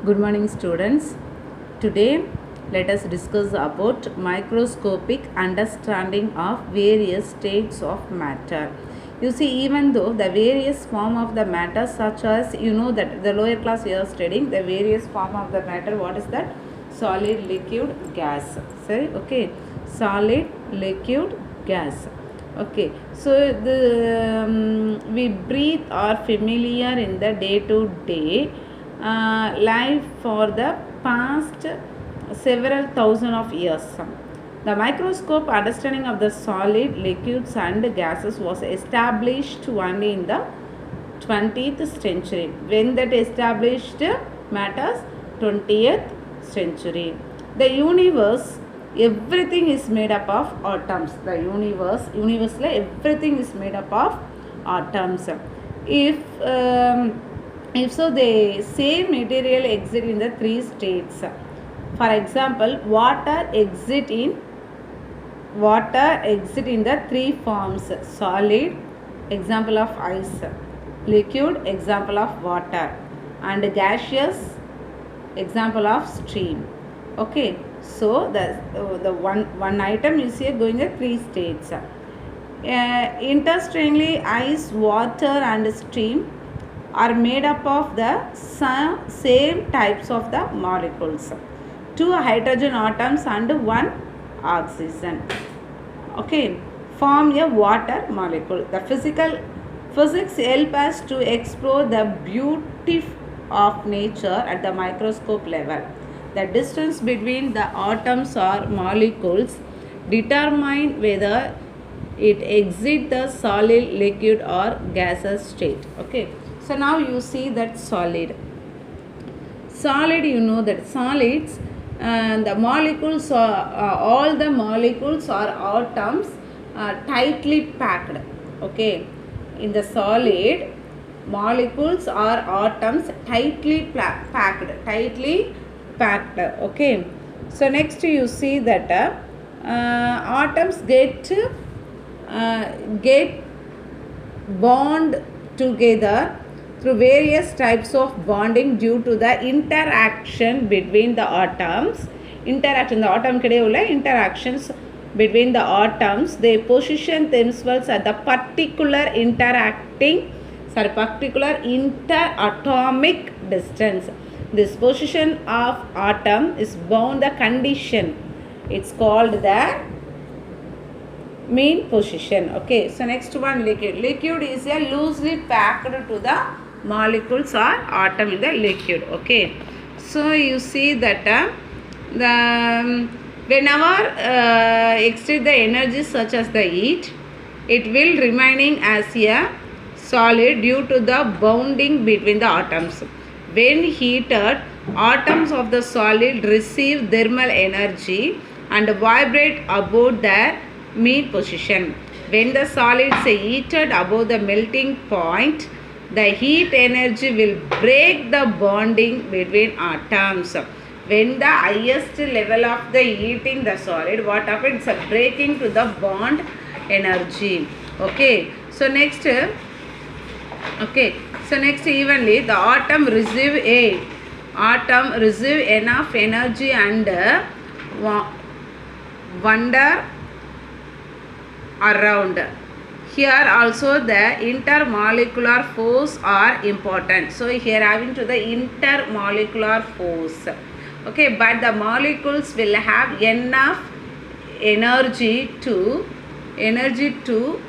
Good morning, students. Today, let us discuss about microscopic understanding of various states of matter. You see, even though the various form of the matter, such as that the lower class we are studying the various form of the matter. What is that? Solid, liquid, gas. Sorry, okay. Solid, liquid, gas. Okay, so the we breathe are familiar in the day to day life for the past several thousand of years. The microscope understanding of the solid, liquids and gases was established only in the 20th century. When that established matters, 20th century. The universe, everything is made up of atoms. The universe everything is made up of atoms. If so, the same material exist in the three states. For example, water exit in the three forms: solid, example of ice; liquid, example of water; and gaseous, example of stream. Okay, so the one item is here going the three states. Interestingly, ice, water and stream are made up of the same types of the molecules: two hydrogen atoms and one oxygen. Okay, form a water molecule. The physics help us to explore the beauty of nature at the microscope level. The distance between the atoms or molecules determine whether it exits the solid, liquid or gaseous state. Okay, so now you see that solid, that solids, the molecules are all the molecules or atoms are tightly packed. Okay, in the solid, molecules or atoms tightly packed. Okay, so next you see that atoms get bond together through various types of bonding due to the interaction between the atoms. The atom interactions between the atoms, they position themselves at the particular interatomic distance. This position of atom is bound the condition. It's called the mean position. Okay, so next one, liquid is a loosely packed to the molecules or atom in the liquid. Okay, so you see that whenever exceed the energy such as the heat, it will remaining as a solid due to the bonding between the atoms. When heated, atoms of the solid receive thermal energy and vibrate about their mean position. When the solids are heated above the melting point, the heat energy will break the bonding between atoms. When the highest level of the heating the solid, what happens? It's breaking to the bond energy. Okay, so next evenly the atom receive enough energy and wander around. Here also the intermolecular force are important. So here having to the intermolecular force. Okay, but the molecules will have enough energy to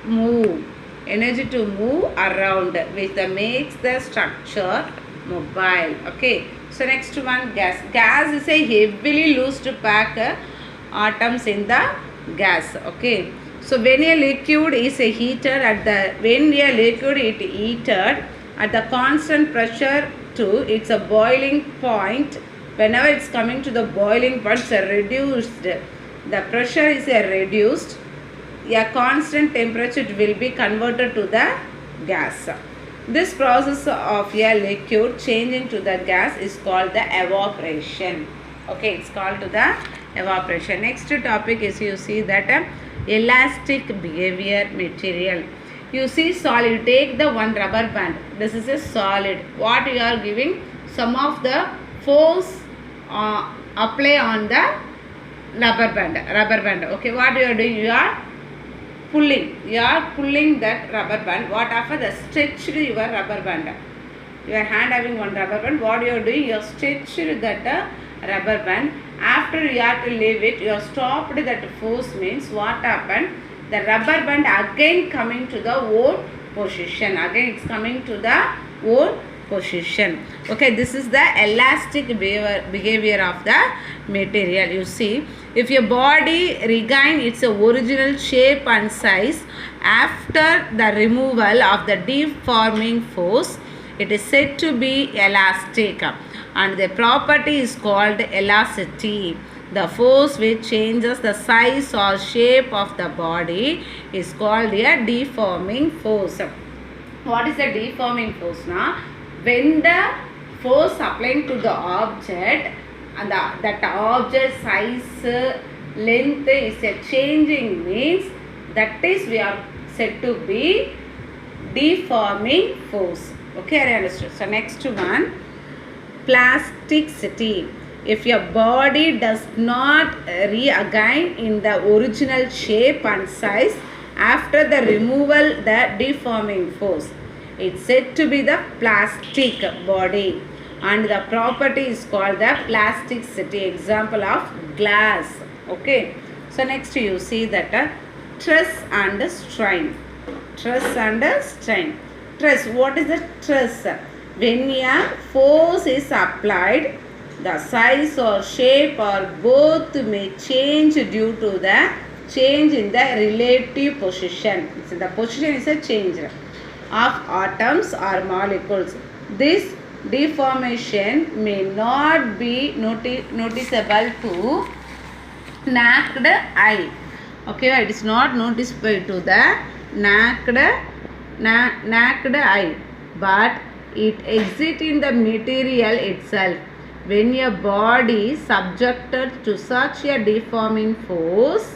move around, which makes the structure mobile. Okay, so next one, gas is a heavily loose to pack atoms in the gas. Okay, so when a liquid is heated at the constant pressure to its a boiling point, whenever it's coming to the boiling point, it's reduced, the pressure is reduced, a constant temperature will be converted to the gas. This process of a liquid changing to the gas is called the evaporation. Okay, it's called to the evaporation. Next topic is, you see that elastic behavior material. You see solid, you take the one rubber band, this is a solid. What you are giving? Some of the force apply on the rubber band. Okay, what you are doing, you are pulling that rubber band. What after the stretched your rubber band, your hand having one rubber band, what you are doing, you have stretched that rubber band. After you have to leave it, you have stopped that force, means what happened, the rubber band again coming to the old position, again it's coming to the old position. Okay, this is the elastic behavior of the material. You see, if your body regain its original shape and size after the removal of the deforming force, it is said to be elastic, and the property is called elasticity. The force which changes the size or shape of the body is called a deforming force. What is the deforming force now? When the force applying to the object and that object size, length is changing, means that is we are said to be deforming force. Okay, I understood. So next one, plasticity. If your body does not regain in the original shape and size after the removal the deforming force, it's said to be the plastic body, and the property is called the plasticity. Example of glass. Okay, so next you see that stress and strain. Stress and strain. Stress, what is the stress? When a force is applied, the size or shape or both may change due to the change in the relative position. So the position is a change of atoms or molecules. This deformation may not be noticeable to naked eye. Okay, it is not noticeable to the naked eye, but it exists in the material itself. When a body is subjected to such a deforming force,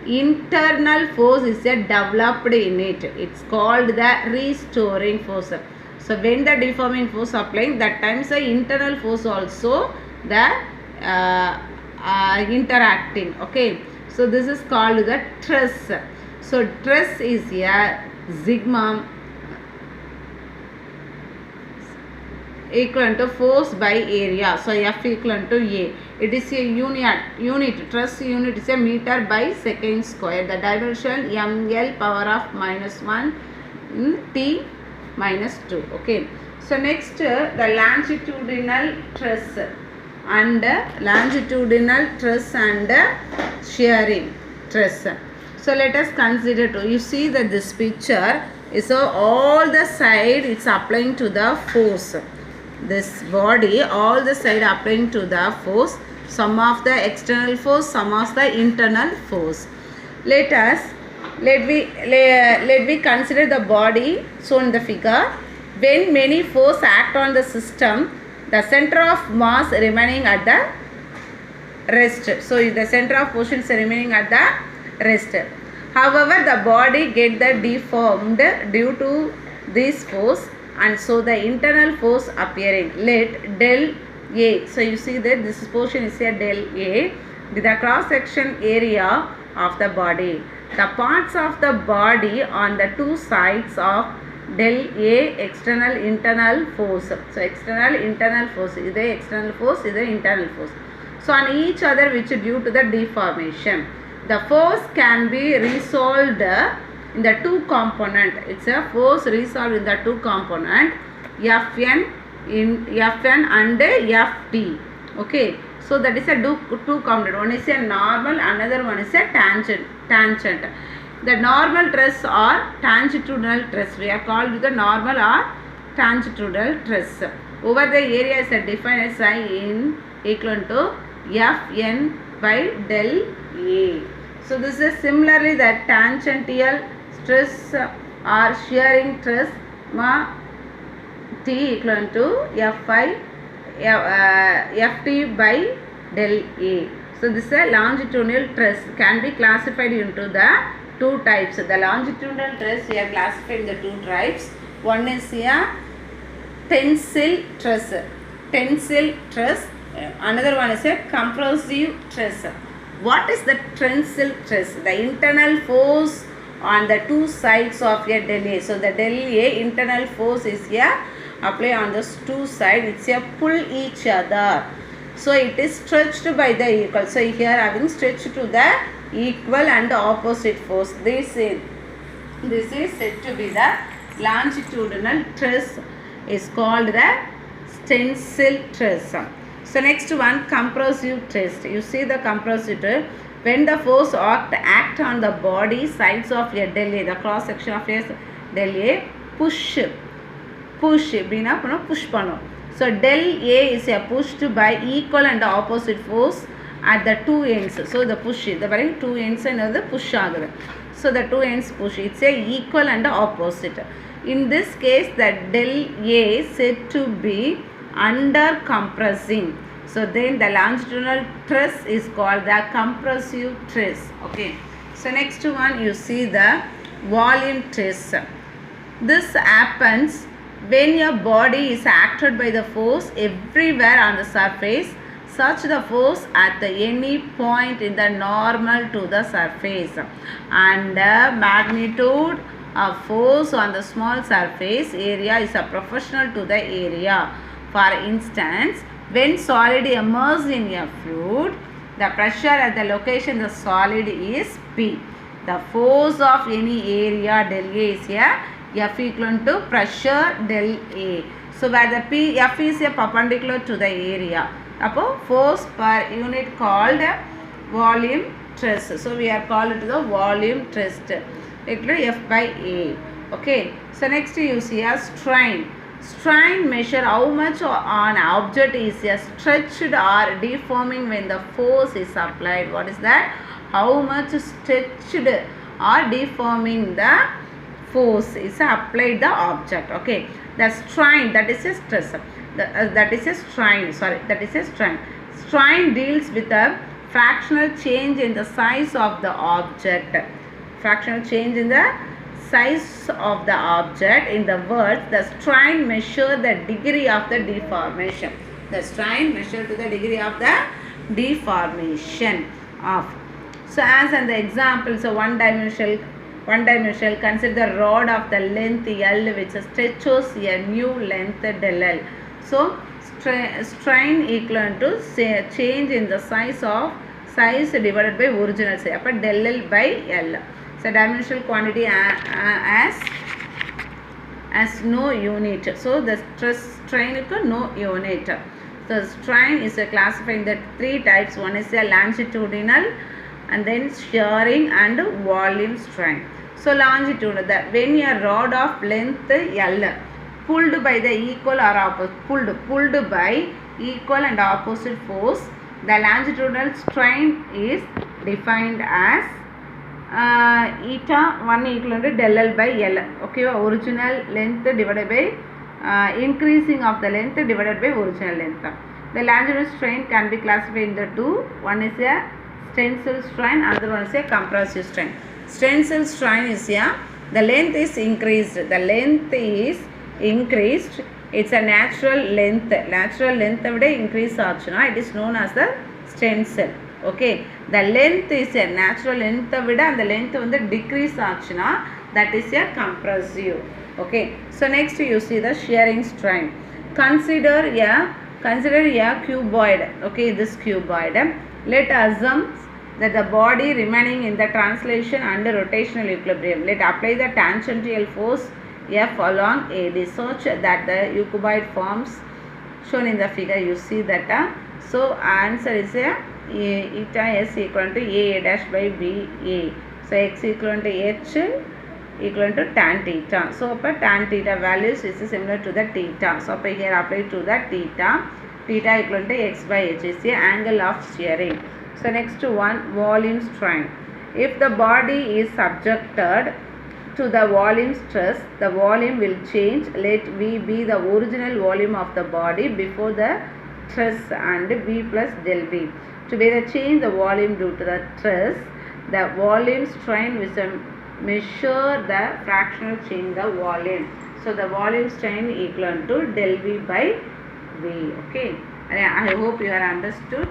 internal force is developed in it. It's called the restoring force. So when the deforming force applying, that times the internal force also the interacting. Okay, so this is called the stress. So stress is a sigma equivalent to force by area. So F equivalent to A. It is a unit. Stress unit is a meter by second square. The dimension ml power of -1 T minus 2. Okay. So next the longitudinal stress and shearing stress. So let us consider to, you see that this picture is all the side it's applying to the force. This body all the side applying to the force, some of the external force, some of the internal force. Let we consider the body shown in the figure. When many force act on the system, the center of mass remaining at the rest. So the center of motion is remaining at the rest. However, the body get the deformed due to this force, and so the internal force appearing. Let del A. So you see that this portion is a del A with the cross section area of the body. The parts of the body on the two sides of del A, external internal force. So external internal force is the external force, is the internal force. So on each other which due to the deformation. The force can be resolved in the two component. It's a force resolved in the two component, Fn and Ft. Okay, so that is a two component. One is a normal, another one is a tangent. The normal stress or tangentidal stress, we are called the normal or tangentidal stress. Over the area is defined as I in equal to Fn by del A. So this is similarly the tangential stress or shearing stress T equal to Ft by del A. So this is a longitudinal stress, can be classified into the two types. The longitudinal stress we are classified in the two types. One is a tensile stress. tensile stress. Another one is a compressive stress. What is the tensile stress? The internal force on the two sides of a del A. So the del A internal force is here apply on the two sides. It's a pull each other. So it is stretched by the equal. So here having stretched to the equal and opposite force. This is said to be the longitudinal stress. Is called the tensile stress. So next one, compressive stress. You see the compressive stress. When the force act on the body sides of a del A, the cross section of a del A, push அப்படினா push பண்ணும். So del A is pushed by equal and opposite force at the two ends. So the push, the two ends என்னது push ஆகுது. So the two ends push. It's a equal and opposite. In this case, the del A is said to be under compressing. So then the longitudinal stress is called the compressive stress. Okay. So next one, you see the volume stress. This happens when your body is acted by the force everywhere on the surface, such the force at any point in the normal to the surface, and the magnitude of force on the small surface area is proportional to the area. For instance, when solid immersed in a fluid, the pressure at the location the solid is P. The force of any area del A is F equivalent to pressure del A. So where the F is perpendicular to the area. Appo force per unit called volume stress. So we are called it the volume stress. F by A. Okay. So next you see a strain. Strain measure how much an object is stretched or deforming when the force is applied. What is that? How much stretched or deforming the force is applied the object. Okay. The strain, that is a stress. That is a strain. Sorry, that is a strain. Strain deals with a fractional change in the size of the object. Fractional change in the size of the object. In the words, the strain measure the degree of the deformation. The strain measure to the degree of the deformation of. So as in the example, so one dimensional, consider the rod of the length L which stretches a new length del L. So strain equivalent to change in the size divided by original size. Appa del L by L. So dimensional quantity as no unit. So the strain is no unit. So strain is classified in three types. One is a longitudinal, and then shearing and volume strain. So longitudinal, when a rod of length L pulled by the equal or opposite pulled by equal and opposite force, the longitudinal strain is defined as eta 1 equivalent to del L by L. Okay, original length divided by increasing of the length divided by original length. The longitudinal strain can be classified into two. One is a tensile strain, another one is a compressive strain. Tensile strain is the length is increased. The length is increased. It's a natural length. Natural length increase aachuna, it is known as the tensile. Okay, the length is a natural length and the length decrease aachuna, that is a compressive. Okay, so next you see the shearing strain. Consider a cuboid. Okay, this cuboid. Let assume that the body remaining in the translation under rotational equilibrium. Let apply the tangential force F along AD such that the cuboid forms shown in the figure. You see that. So answer is eta S equal to A dash by B A. So x equal to H equal to tan theta. So tan theta values is similar to the theta. So here apply to the theta. Theta equal to x by h is the angle of shearing. So next one, volume strain. If the body is subjected to the volume stress, the volume will change. Let V be the original volume of the body before the stress and V plus del V. To be the change the volume due to the stress, the volume strain will measure the fractional change the volume. So the volume strain equal to del V by way. Okay, I hope you are understood.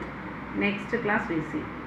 Next class we see.